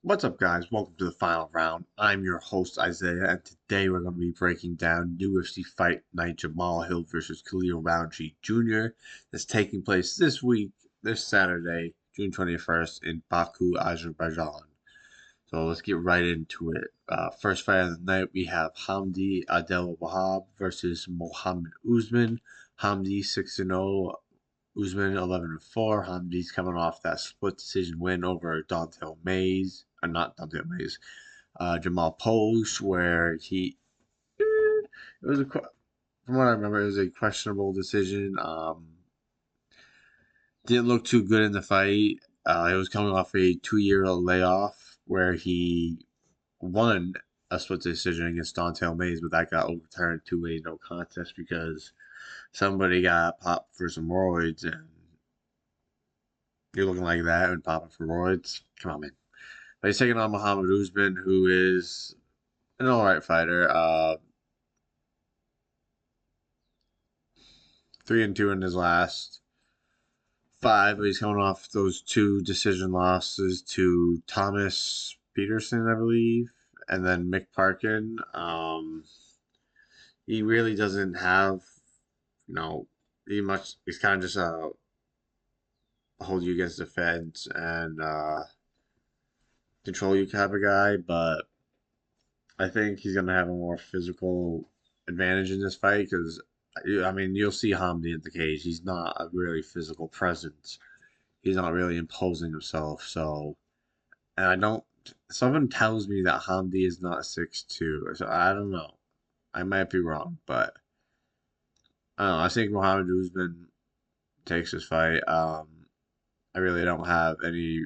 What's up, guys? Welcome to the final round. I'm your host, Isaiah, and today we're going to be breaking down UFC Fight Night Jamal Hill versus Khalil Rountree Jr. that's taking place this week, this Saturday, June 21st, in Baku, Azerbaijan. So let's get right into it. First fight of the night, we have Hamdi Adel Wahab versus Mohammed Usman. Hamdi 6-0, Usman 11-4. Hamdi's coming off that split decision win over Dante Mays, not Dante Mays, Jamal Post, where it was from what I remember, it was a questionable decision. Didn't look too good in the fight. He was coming off a 2-year layoff where he won a split decision against Dante Mays, but that got overturned to a no contest because somebody got popped for some roids, and you're looking like that and popping for roids. Come on, man. But he's taking on Muhammad Usman, who is an alright fighter. 3-2 in his last five, but he's coming off those two decision losses to Thomas Peterson, I believe, and then Mick Parkin. He really doesn't have, you know, he's kind of just hold you against the fence and control you type of guy, but I think he's going to have a more physical advantage in this fight because, I mean, you'll see Hamdi in the cage. He's not a really physical presence. He's not really imposing himself. So, and I don't, someone tells me that Hamdi is not 6'2". So I don't know. I might be wrong, but I don't know. I think Muhammad Usman takes this fight. I really don't have any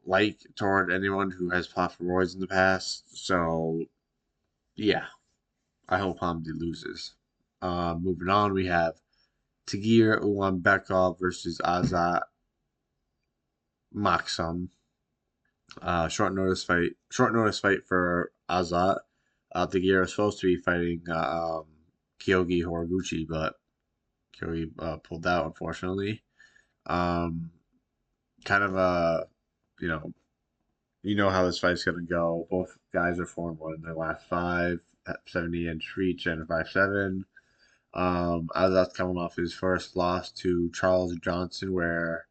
like toward anyone who has popped roids in the past. So yeah, I hope Hamdi loses. Moving on, we have Tagir Ulanbekov versus Azat Maksum. Short notice fight for Azat. Tagir is supposed to be fighting Kyogi Horiguchi, but Kyogi pulled out unfortunately. Um, kind of a you know you know how this fight's gonna go. Both guys are 4-1 in their last five at 70-inch reach and 5'7". Azat's coming off his first loss to Charles Johnson, where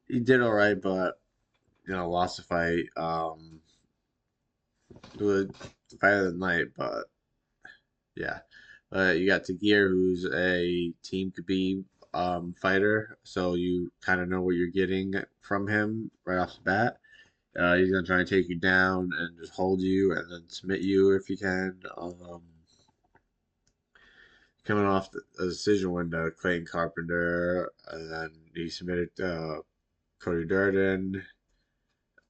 he did all right, but lost the fight. The fight of the night, but yeah. You got Tagir, who's a Team Khabib fighter, so you kind of know what you're getting from him right off the bat. He's gonna try and take you down and just hold you and then submit you if he can. Coming off a decision win to Clayton Carpenter, and then he submitted Cody Durden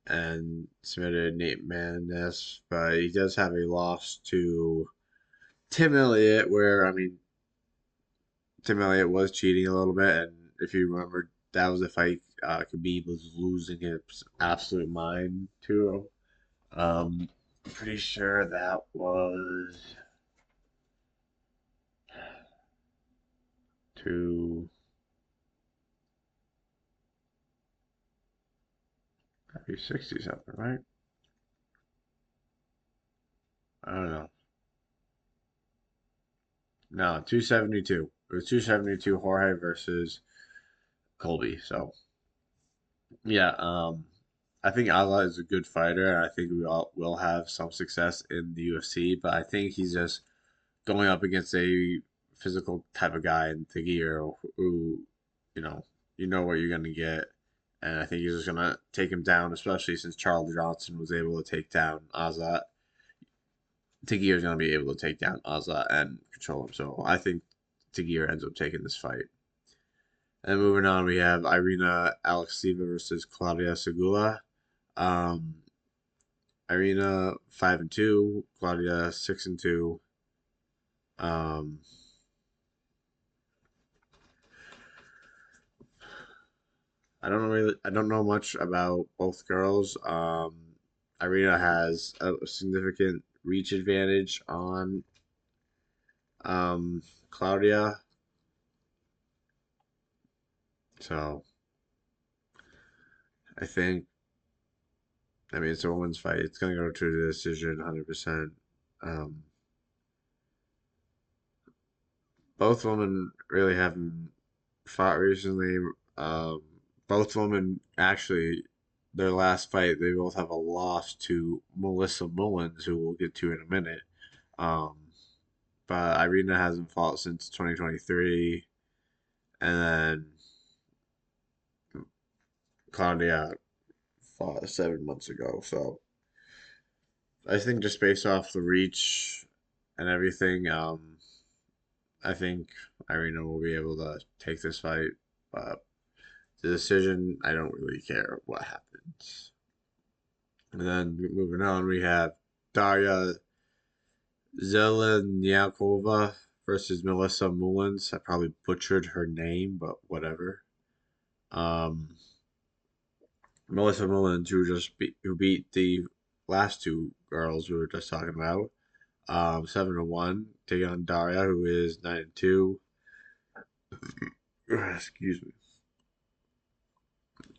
and submitted Nate Maness, but he does have a loss to Tim Elliott, where I mean Tim Elliott was cheating a little bit, and if you remember, that was a fight Khabib was losing his absolute mind to. Pretty sure that was to 60 something, right? I don't know. No, 272. It was 272 Jorge versus Colby. So yeah, I think Allah is a good fighter, and I think we all will have some success in the UFC. But I think he's just going up against a physical type of guy in Tagir who, you know, you know what you're gonna get, and I think he's just gonna take him down, especially since Charles Johnson was able to take down Azat. Tagir is gonna be able to take down Azat and control him. So I think Tagir ends up taking this fight. And moving on, we have Irina Alexeva versus Claudia Segula. Um, Irina 5-2, Claudia 6-2. Um, I don't know much about both girls. Irina has a significant reach advantage on Claudia, so I think. I mean, it's a women's fight. It's gonna go to the decision, 100%. Um, both women really haven't fought recently. Um, both women actually, their last fight, they both have a loss to Melissa Mullins, who we'll get to in a minute. Um, but Irina hasn't fought since 2023, and then Claudia fought 7 months ago. So I think just based off the reach and everything, I think Irina will be able to take this fight. But the decision, I don't really care what happens. And then moving on, we have Daria Zeleniakova versus Melissa Mullins. I probably butchered her name, but whatever. Um, Melissa Mullins, who beat the last two girls we were just talking about, 7-1, taking on Daria, who is 9-2. Excuse me.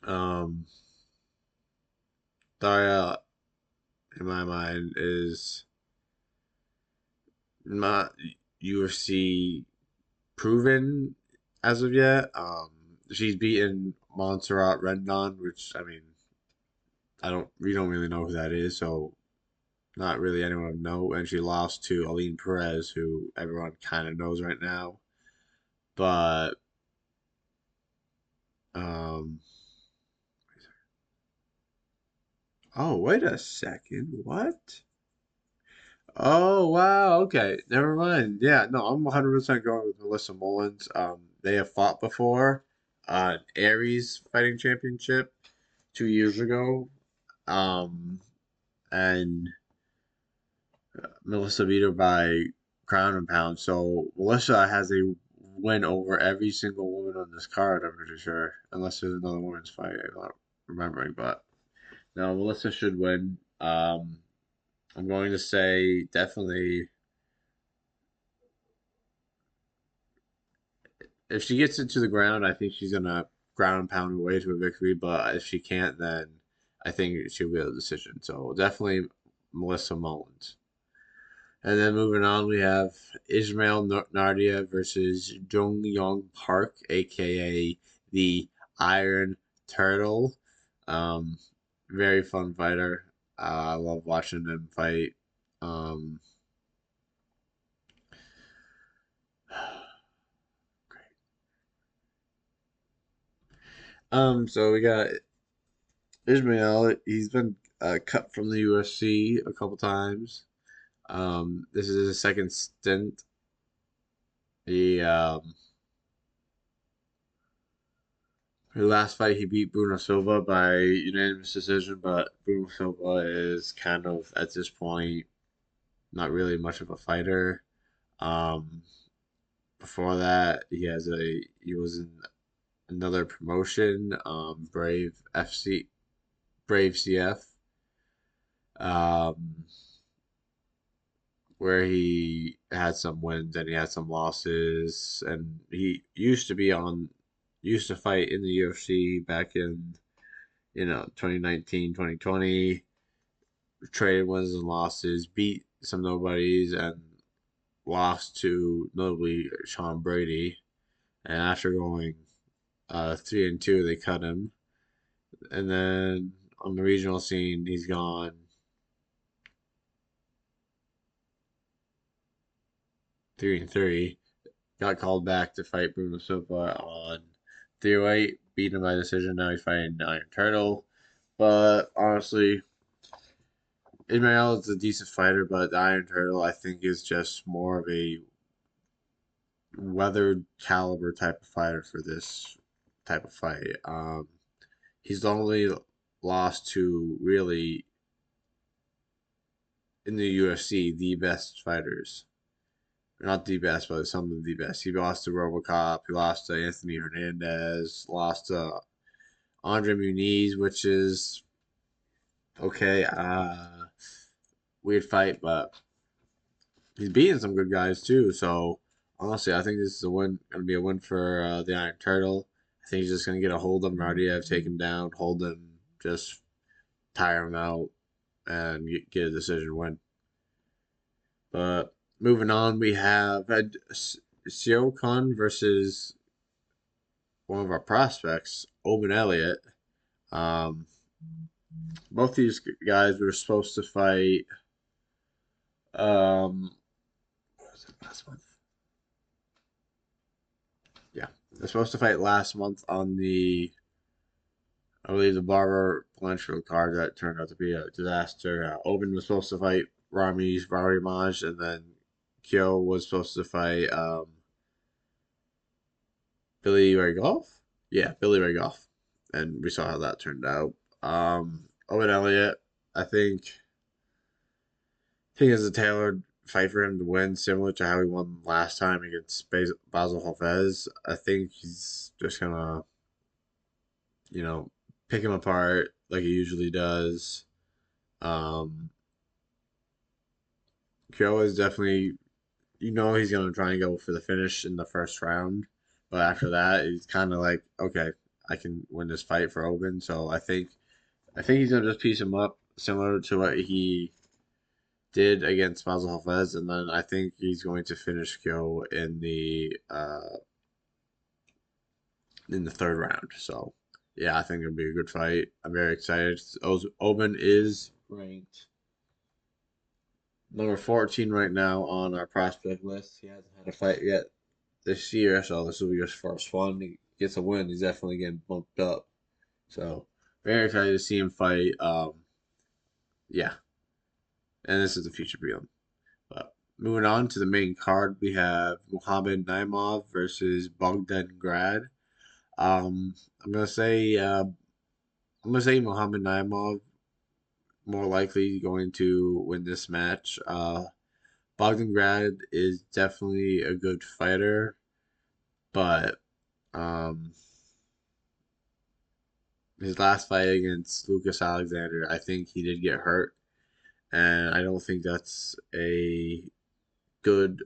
Um, Daria, in my mind, is not UFC proven as of yet. She's beaten Montserrat Rendon, which I mean, we don't really know who that is, so not really anyone would know. And she lost to Aline Perez, who everyone kind of knows right now. But um, oh wait a second, what? Oh wow, okay, never mind. Yeah, no, I'm 100% going with Melissa Mullins. They have fought before, Aries Fighting Championship 2 years ago. Um, and Melissa beat her by crown and pound. So Melissa has a win over every single woman on this card, I'm pretty sure. Unless there's another women's fight, I'm not remembering. But no, Melissa should win. I'm going to say definitely if she gets it to the ground, I think she's gonna ground and pound her way to a victory. But if she can't, then I think she'll be a decision. So definitely Melissa Mullins. And then moving on, we have Ismail Nardia versus Jung Young Park, aka the Iron Turtle. Um, Very fun fighter. I love watching him fight. Um, so we got Ismail. He's been cut from the UFC a couple times. This is his second stint. He Her last fight, he beat Bruno Silva by unanimous decision, but Bruno Silva is kind of, at this point, not really much of a fighter. Um, Before that, he was in another promotion, Brave CF, um, where he had some wins and he had some losses, and he used to fight in the UFC back in 2019, 2020, traded wins and losses, beat some nobodies, and lost to notably Sean Brady. And after going 3-2, they cut him. And then on the regional scene, he's gone 3-3. Got called back to fight Bruno Silva on 308, beat him by decision. Now he's fighting Iron Turtle. But honestly, Ismail is a decent fighter, but the Iron Turtle, I think, is just more of a weathered caliber type of fighter for this type of fight. He's only lost to really in the UFC the best fighters. Not the best, but some of the best. He lost to RoboCop. He lost to Anthony Hernandez. Lost to Andre Muniz, which is okay. Weird fight, but he's beating some good guys too. So honestly, I think this is gonna be a win for the Iron Turtle. I think he's just gonna get a hold of Mardiev, take him down, hold him just tire him out and get a decision win. But moving on, we have Seo Kun versus one of our prospects, Owen Elliott. Um, both these guys were supposed to fight. What was it last month? Yeah, they're supposed to fight last month on I believe, the Barber Blanchfield card that turned out to be a disaster. Oben was supposed to fight Rami Maj, and then Kyo was supposed to fight Billy Ray Golf. Yeah, Billy Ray Golf, and we saw how that turned out. Owen Elliott, I think it's a tailored fight for him to win, similar to how he won last time against Basil Hafez. I think he's just gonna, you know, pick him apart like he usually does. Um, Kyo is definitely, he's gonna try and go for the finish in the first round, but after that, he's kind of like, okay, I can win this fight for Oben. So I think he's gonna just piece him up, similar to what he did against Basil Hafez, and then I think he's going to finish Kyo in the third round. So yeah, I think it'll be a good fight. I'm very excited. Oben is ranked number 14 right now on our prospect list. He hasn't had a fight yet this year, so this will be his first one. He gets a win, he's definitely getting bumped up. So very excited to see him fight. Yeah, and this is the future for him. But moving on to the main card, we have Muhammad Naimov versus Bogdan Grad. Um, I'm gonna say Muhammad Naimov more likely going to win this match. Bogdan Grad is definitely a good fighter, but um, his last fight against Lucas Alexander, I think he did get hurt, and I don't think that's a good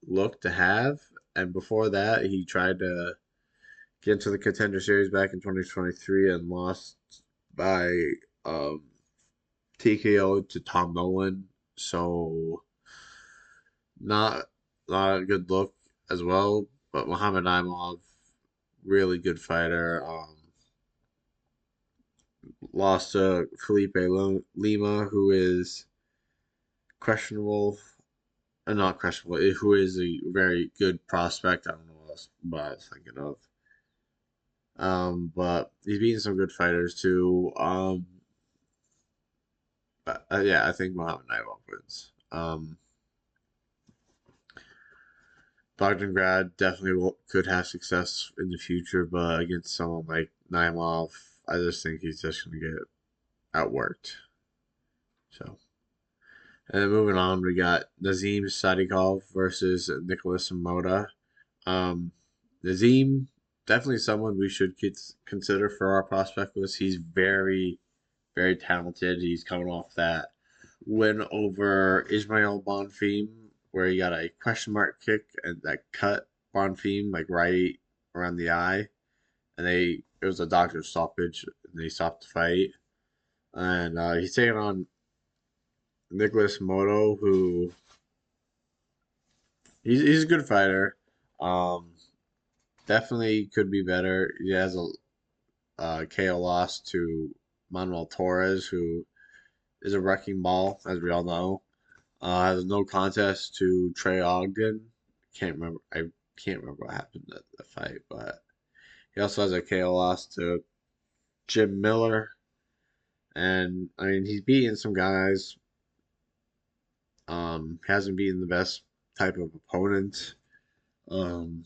look to have. And before that, he tried to get into the Contender Series back in 2023 and lost by um, TKO to Tom Nolan. So not not a good look as well. But Muhammad Naimov, really good fighter. Lost to Felipe Lima, who is questionable, not questionable, who is a very good prospect. I don't know what I was thinking of. But he's beaten some good fighters too. But yeah, I think Muhammad Naimov wins. Bogdangrad definitely could have success in the future, but against someone like Naimov, I just think he's just going to get outworked. So, and then moving on, we got Nazim Sadikov versus Nicholas Moda. Um, Nazim, definitely someone we should consider for our prospect list. He's very, very talented. He's coming off that win over Ismail Bonfim, where he got a question mark kick and that cut Bonfim like right around the eye, and it was a doctor's stoppage, and they stopped the fight. And he's taking on Nicholas Moto, who he's a good fighter. Um, Definitely could be better. He has a KO loss to Manuel Torres, who is a wrecking ball, as we all know. Has no contest to Trey Ogden. Can't remember. I can't remember what happened at the fight, but he also has a KO loss to Jim Miller. And I mean, he's beaten some guys. Hasn't beaten the best type of opponent. Um,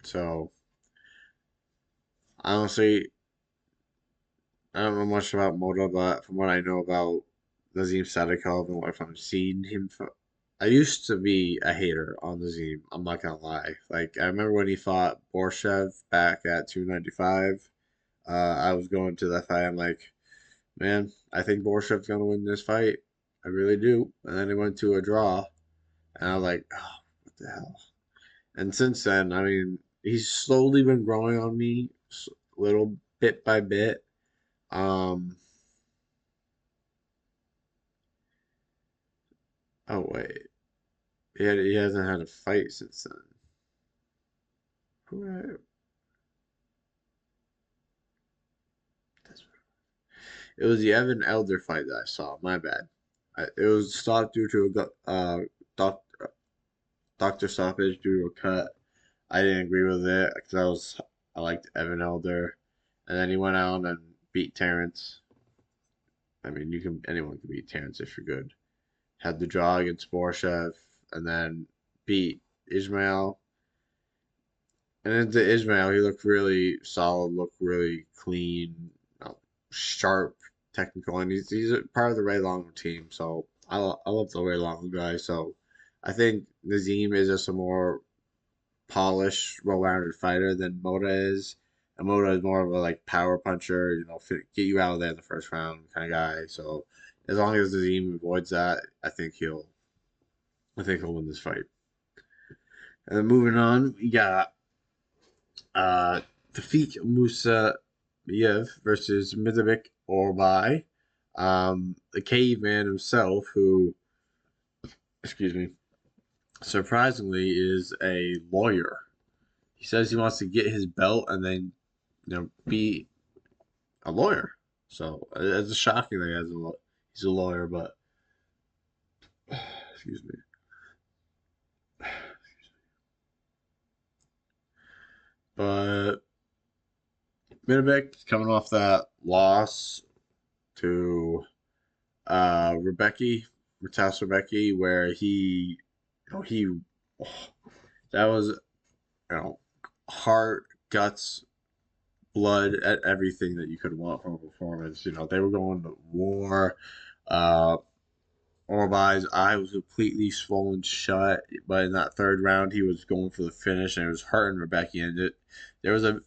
so honestly, I don't know much about Moda, but from what I know about Nazim Sadikov and what I've seen him, I used to be a hater on Nazim. I'm not gonna lie. Like I remember when he fought Borshev back at 295. I was going to that fight. I'm like, man, I think Borshev's gonna win this fight. I really do. And then it went to a draw, and I was like, oh, what the hell? And since then, I mean, he's slowly been growing on me, little bit by bit. Um. Oh wait, he hasn't had a fight since then. Who? It was the Evan Elder fight that I saw. My bad. It was stopped due to doc, doctor stoppage due to a cut. I didn't agree with it because I liked Evan Elder, and then he went out and beat Terrence. I mean, anyone can beat Terrence if you're good. Had the draw against Borshev, and then beat Ismail. And then to Ismail, he looked really solid, looked really clean, sharp, technical, and he's a part of the Ray Longo team. So I love the Ray Longo guy. So I think Nazim is just a more polished, well-rounded fighter than Moda is. And Moda is more of a like power puncher, get you out of there in the first round kind of guy. So as long as Nazim avoids that, I think he'll win this fight. And then moving on, we got uh Tafik Musayev versus Mizabek Orbai. The caveman himself, who, excuse me, surprisingly is a lawyer. He says he wants to get his belt and then, be a lawyer. So it's a shocking that he's a lawyer, but excuse me. But Minabek coming off that loss to Rebecca, Matas Rebecca, where oh, that was, heart, guts, blood, at everything that you could want from a performance. They were going to war. Uh, Orbai's eye was completely swollen shut, but in that third round, he was going for the finish, and it was hurting Rebecca. And there was a,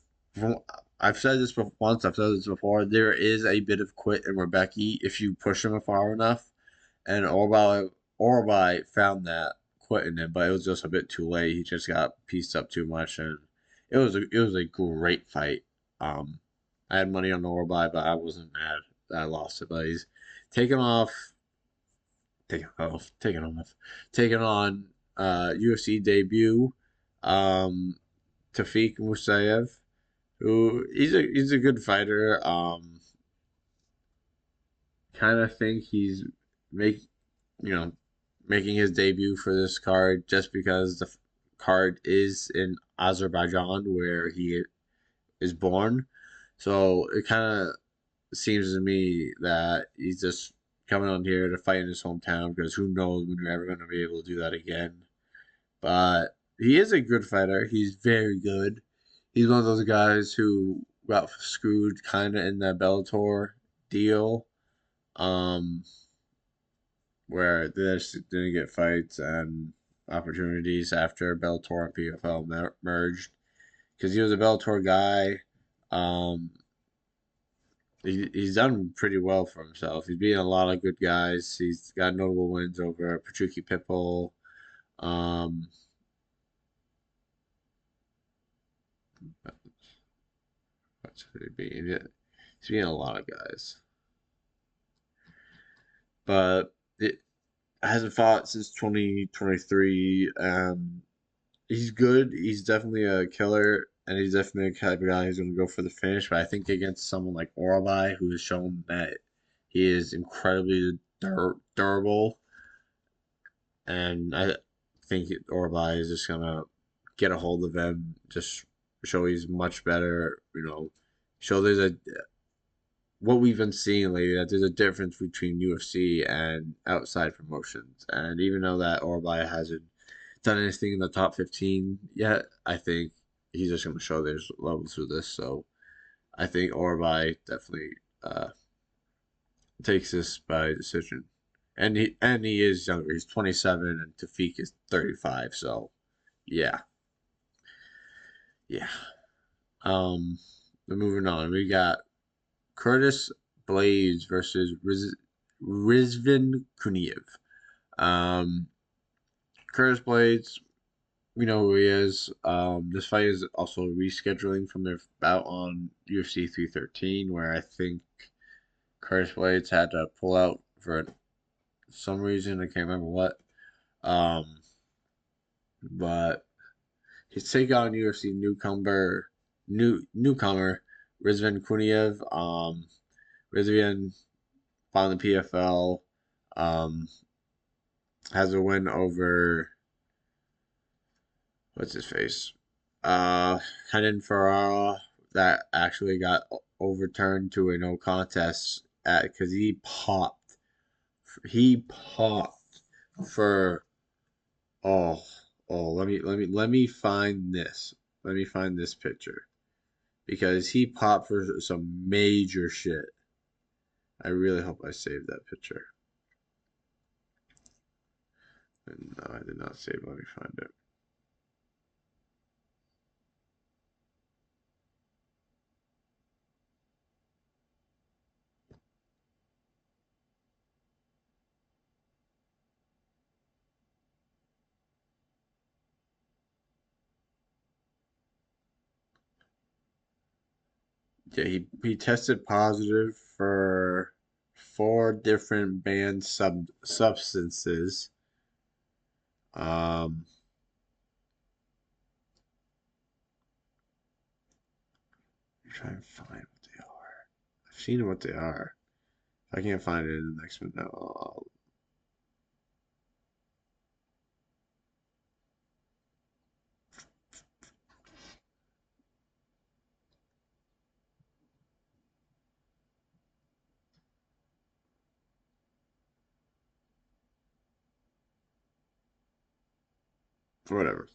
I've said this once, I've said this before. There is a bit of quit in Rebecca if you push him far enough, and Orbai found that quit in him, but it was just a bit too late. He just got pieced up too much, and it was a great fight. Um, I had money on Orbai, but I wasn't mad that I lost it. But he's taken off taking off, taking off, taking on UFC debut, um, Tafik Musayev, who he's a good fighter. Kind of think he's make you know making his debut for this card just because the card is in Azerbaijan where he is born. So it kind of seems to me that he's just coming on here to fight in his hometown because who knows when you're ever going to be able to do that again. But he is a good fighter. He's very good. He's one of those guys who got screwed kind of in that Bellator deal, um, where they just didn't get fights and opportunities after Bellator and PFL merged because he was a Bellator guy. Um, he's done pretty well for himself. He's beaten a lot of good guys. He's got notable wins over Patricky Pitbull. Um, what's he beating? He's beating a lot of guys, but it hasn't fought since 2023. He's good. He's definitely a killer, and he's definitely the type of guy who's going to go for the finish. But I think against someone like Orabai, who has shown that he is incredibly durable, and I think Orbai is just gonna get a hold of him, just show he's much better. Show there's a what we've been seeing lately that there's a difference between UFC and outside promotions. And even though that Orbai hasn't done anything in the top 15 yet, I think he's just gonna show there's levels to this. So I think Orbai definitely takes this by decision. And he is younger. He's 27 and Tafik is 35. So yeah, yeah. Um, moving on, we got Curtis Blades versus Rizvin Kuniev. Um, Curtis Blades, we know who he is. This fight is also rescheduling from their bout on UFC 313, where I think Curtis Blades had to pull out for some reason. I can't remember what. Um, but he's taking on UFC newcomer Rizvan Kuniev. Rizvan found the PFL. Um, has a win over what's his face? Henan Ferrara that actually got overturned to a no contest at because he popped. He popped for oh let me find this. Let me find this picture because he popped for some major shit. I really hope I saved that picture. No, I did not save it. Let me find it. Yeah, he tested positive for four different banned substances. Um, I'm trying to find what they are. I've seen what they are. If I can't find it in the next one, no, whatever.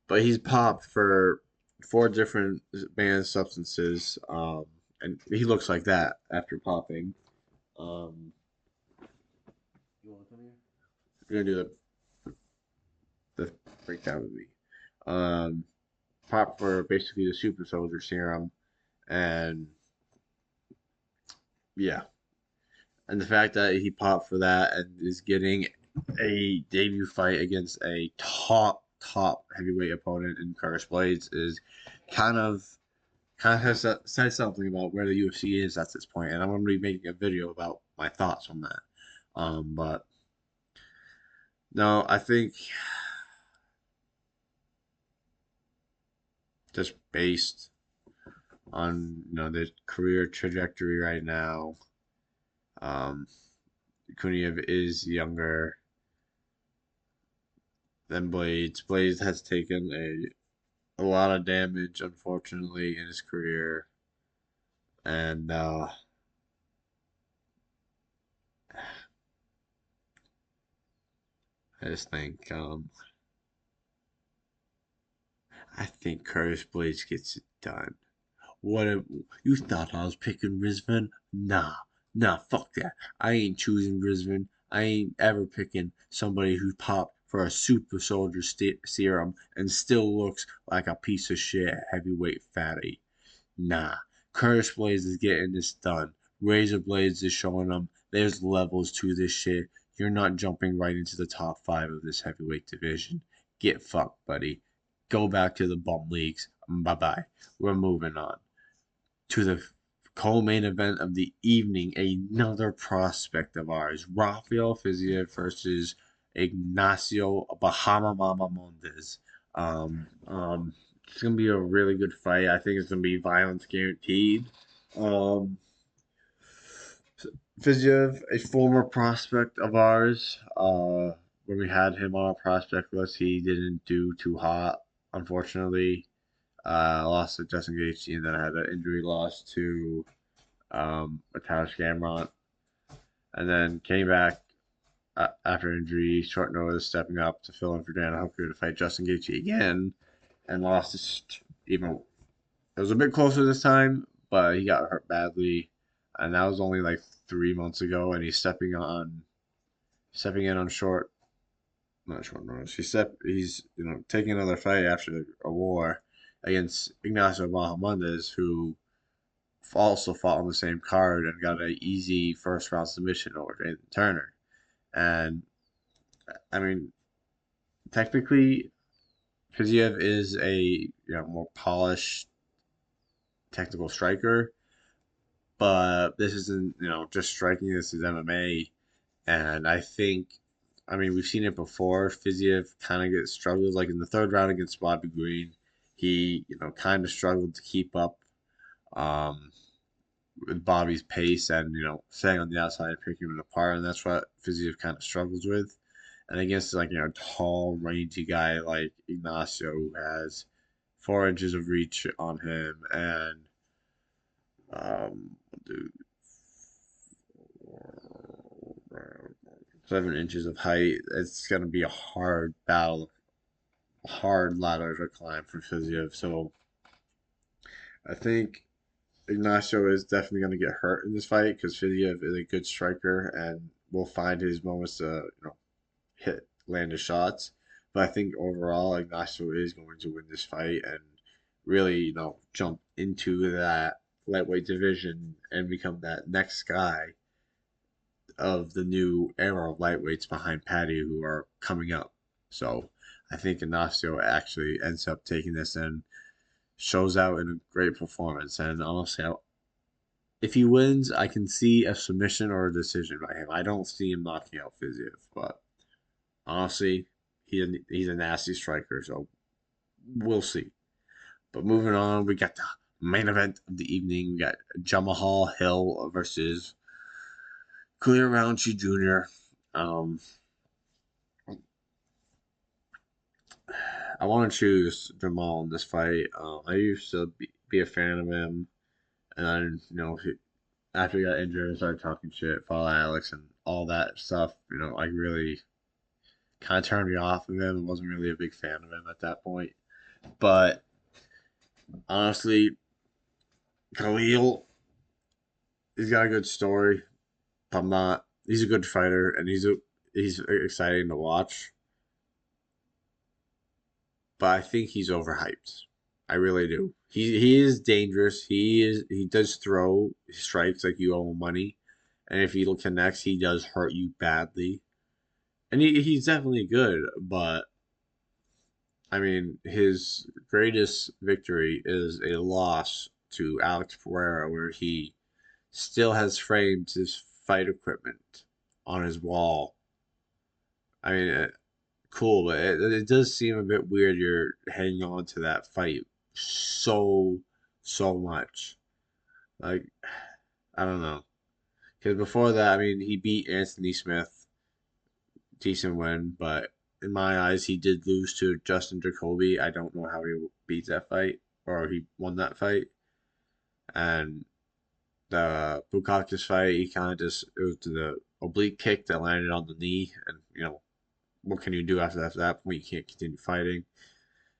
But he's popped for four different banned substances. And he looks like that after popping. Um, you want to come here? You're gonna do the breakdown with me. Um, Pop for basically the super soldier serum, and yeah, and the fact that he popped for that and is getting a debut fight against a top heavyweight opponent in Curtis Blades is kind of has said something about where the UFC is at this point, and I'm going to be making a video about my thoughts on that. But no, I think just based on the career trajectory right now, um, Kuniev is younger than Blades. Blades has taken a lot of damage, unfortunately, in his career, and I just think I think Curtis Blades gets it done. What if you thought I was picking Rizvan? Nah, fuck that. I ain't choosing Rizvan. I ain't ever picking somebody who popped for a super soldier serum and still looks like a piece of shit heavyweight fatty. Nah, Curtis Blades is getting this done. Razor Blades is showing them there's levels to this shit. You're not jumping right into the top five of this heavyweight division. Get fucked, buddy. Go back to the bum leagues. Bye bye. We're moving on to the co-main event of the evening. Another prospect of ours, Rafael Fiziev versus Ignacio Bahama Mama Mondes. It's gonna be a really good fight. I think it's gonna be violence guaranteed. Um, Fiziev, a former prospect of ours, when we had him on our prospect list, he didn't do too hot, unfortunately. Lost to Justin Gaethje, and then I had an injury loss to Mateusz Gamrot, and then came back after injury, short notice, stepping up to fill in for Dan Hooker to fight Justin Gaethje again, and lost even. It was a bit closer this time, but he got hurt badly, and that was only like 3 months ago, and he's stepping in on not short notice. He's taking another fight after a war against Ignacio Bahamondes, who also fought on the same card and got an easy first round submission over Nathan Turner. And I mean, technically, Fiziev is a more polished technical striker, but this isn't, just striking. This is MMA, and I mean, we've seen it before. Fiziev kind of gets struggled, like in the third round against Bobby Green. He, kind of struggled to keep up um, with Bobby's pace and, staying on the outside and picking him apart, and that's what Fiziev kind of struggles with. And against like tall, rangy guy like Ignacio, who has 4 inches of reach on him and um, 7 inches of height, it's gonna be a hard battle, hard ladder to climb for Fiziev. So I think Ignacio is definitely gonna get hurt in this fight because Fiziev is a good striker and will find his moments to hit land his shots. But I think overall Ignacio is going to win this fight and really jump into that lightweight division and become that next guy of the new era of lightweights behind Patty who are coming up. So I think Ignacio actually ends up taking this and shows out in a great performance. And honestly, if he wins, I can see a submission or a decision by him. I don't see him knocking out Fiziev, but honestly, he's a nasty striker, so we'll see. But moving on, we got the main event of the evening. We got Jamal Hill versus Rountree Jr. Um, I want to choose Jamal in this fight. I used to be a fan of him, and then after he got injured, I started talking shit, follow Alex, and all that stuff. I really kind of turned me off of him and wasn't really a big fan of him at that point. But honestly, Khalil, he's got a good story. I'm not. He's a good fighter, and he's exciting to watch. But I think he's overhyped. I really do. He is dangerous. He does throw strikes like you owe him money, and if he connects, he does hurt you badly. And he's definitely good, but I mean, his greatest victory is a loss to Alex Pereira, where he still has framed his fight equipment on his wall. I mean, cool, but it does seem a bit weird you're hanging on to that fight so much. Like, I don't know. Because before that, I mean, he beat Anthony Smith, decent win, but in my eyes, he did lose to Justin Jacoby. I don't know how he beat that fight or he won that fight. And the Bukakis fight, he kind of just, it was the oblique kick that landed on the knee. And, what can you do after that point? You can't continue fighting.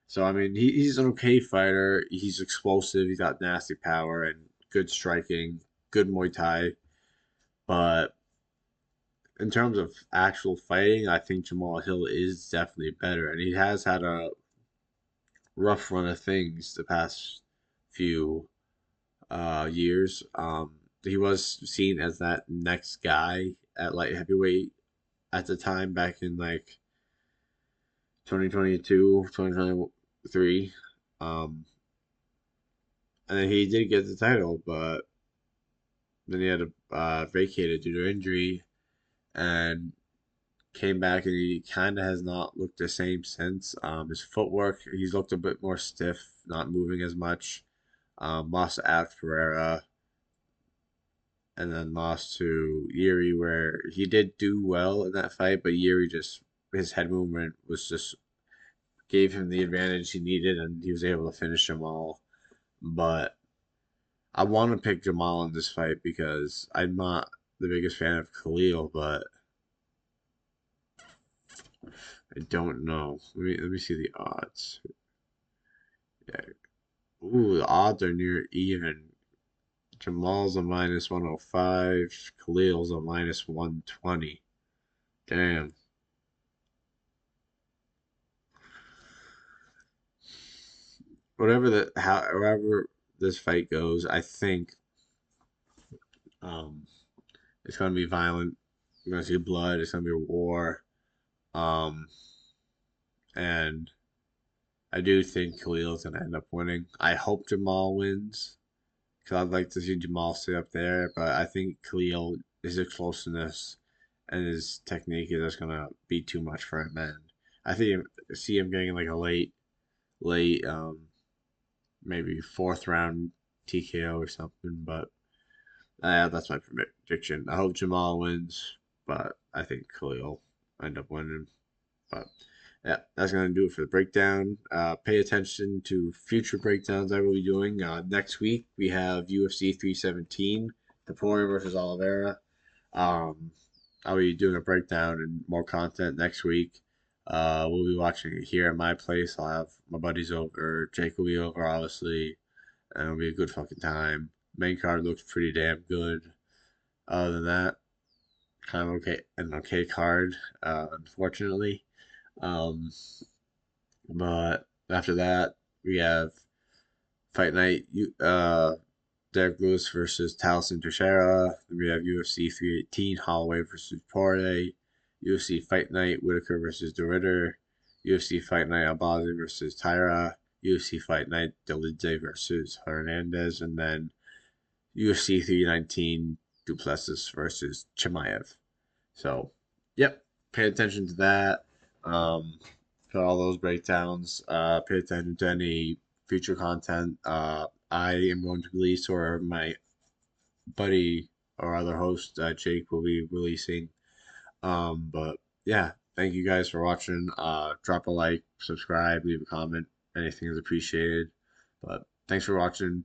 So, I mean, he's an okay fighter. He's explosive. He's got nasty power and good striking, good Muay Thai. But in terms of actual fighting, I think Jamal Hill is definitely better. And he has had a rough run of things the past few years. He was seen as that next guy at light heavyweight at the time back in like 2022, 2023. Um, and then he did get the title, but then he had to vacate it due to injury and came back and he kind of has not looked the same since. His footwork, he's looked a bit more stiff, not moving as much. Lost to Alex Pereira and then lost to Yuri, where he did do well in that fight, but Yuri just, his head movement was just gave him the advantage he needed and he was able to finish them all. But I want to pick Jamal in this fight because I'm not the biggest fan of Khalil, but I don't know. Let me see the odds. Yeah. Ooh, the odds are near even. Jamal's a minus 105. Khalil's a minus 120. Damn. However this fight goes, I think um, it's going to be violent. We're going to see blood. It's going to be a war. Um, and I do think Khalil's going to end up winning. I hope Jamal wins because I'd like to see Jamal stay up there, but I think Khalil is a closeness and his technique is just gonna be too much for him, and I think see him getting like a late, maybe fourth round TKO or something. But that's my prediction. I hope Jamal wins, but I think Khalil end up winning. But yeah, that's gonna do it for the breakdown. Pay attention to future breakdowns I will be doing. Next week we have UFC 317, Taporia versus Oliveira. Um, I'll be doing a breakdown and more content next week. We'll be watching it here at my place. I'll have my buddies over. Jake will be over, obviously, and it'll be a good fucking time. Main card looks pretty damn good. Other than that, kind of okay, an okay card, unfortunately. Um, but after that, we have Fight Night. Derek Lewis versus Talison Teixeira. Then we have UFC 318, Holloway versus Poirier. UFC Fight Night, Whitaker versus DeRitter. UFC Fight Night, Albazi versus Tyra. UFC Fight Night, Delidze versus Hernandez. And then UFC 319, Duplessis versus Chimaev. So, yep, pay attention to that. Um, for all those breakdowns, pay attention to any future content. I am going to release, or my buddy or other host, Jake, will be releasing. But yeah, thank you guys for watching. Drop a like, subscribe, leave a comment. Anything is appreciated. But thanks for watching.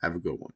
Have a good one.